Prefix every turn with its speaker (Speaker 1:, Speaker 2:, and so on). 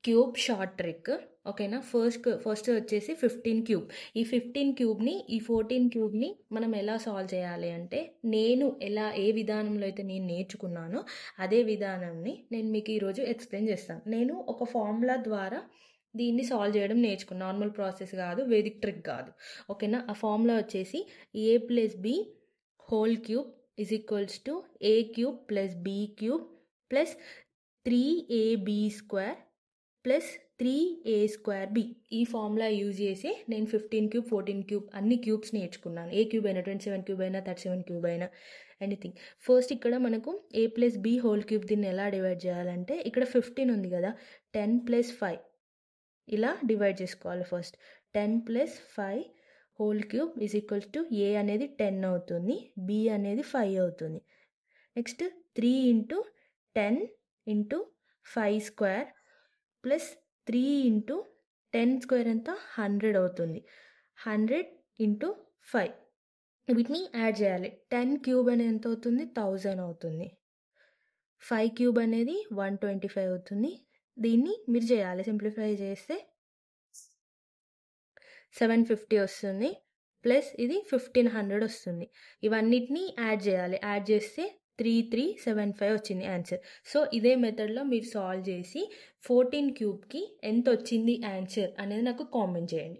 Speaker 1: Cube short trick. ఓకేనా? First వచ్చేసి 15 cube. ఈ 15 క్యూబ్ని, ఈ 14 క్యూబ్ని మనం ఎలా సాల్వ్ చేయాలి అంటే, ఏ విధానంలో అయితే నేను నేర్చుకున్నానో అదే విధానాన్ని నేను మీకు ఈరోజు ఎక్స్ప్లెయిన్ చేస్తాను. నేను ఒక ఫార్ములా ద్వారా దీన్ని సాల్వ్ చేయడం నేర్చుకున్నాను. నార్మల్ ప్రాసెస్ కాదు, వేదిక్ ట్రిక్ కాదు. ఓకేనా? ఆ ఫార్ములా వచ్చేసి a+b whole cube is equals to a cube plus b cube plus 3ab² plus 3a²b. ఈ ఫార్ములా యూజ్ చేసి నేను 15 క్యూబ్, 14 క్యూబ్ అన్ని క్యూబ్స్ నేర్చుకున్నాను. ఏ క్యూబ్ అయినా, 27 క్యూబ్ అయినా, 37 క్యూబ్ అయినా, ఎనీథింగ్. ఫస్ట్ ఇక్కడ మనకు a+b హోల్ క్యూబ్ దీన్ని ఎలా డివైడ్ చేయాలంటే, ఇక్కడ 15 ఉంది కదా, 10 + 5 ఇలా డివైడ్ చేసుకోవాలి. First 10 + 5 whole cube is equals to a అనేది 10 అవుతుంది, b అనేది 5 అవుతుంది. నెక్స్ట్ 3 × 10 × 5² ప్లస్ 3 × 10² ఎంత, 100 అవుతుంది. 100 × 5 వీటిని యాడ్ చేయాలి. 10 క్యూబ్ అనేది ఎంత అవుతుంది, 1000 అవుతుంది. 5 క్యూబ్ అనేది 125 అవుతుంది. దీన్ని మీరు చేయాలి. సింప్లిఫై చేస్తే 750 వస్తుంది. ప్లస్ ఇది 1500 వస్తుంది. ఇవన్నిటిని యాడ్ చేయాలి. యాడ్ చేస్తే 3375 వచ్చింది ఆన్సర్. సో ఇదే మెథడ్లో మీరు సాల్వ్ చేసి 14 క్యూబ్కి ఎంత వచ్చింది ఆన్సర్ అనేది నాకు కామెంట్ చేయండి.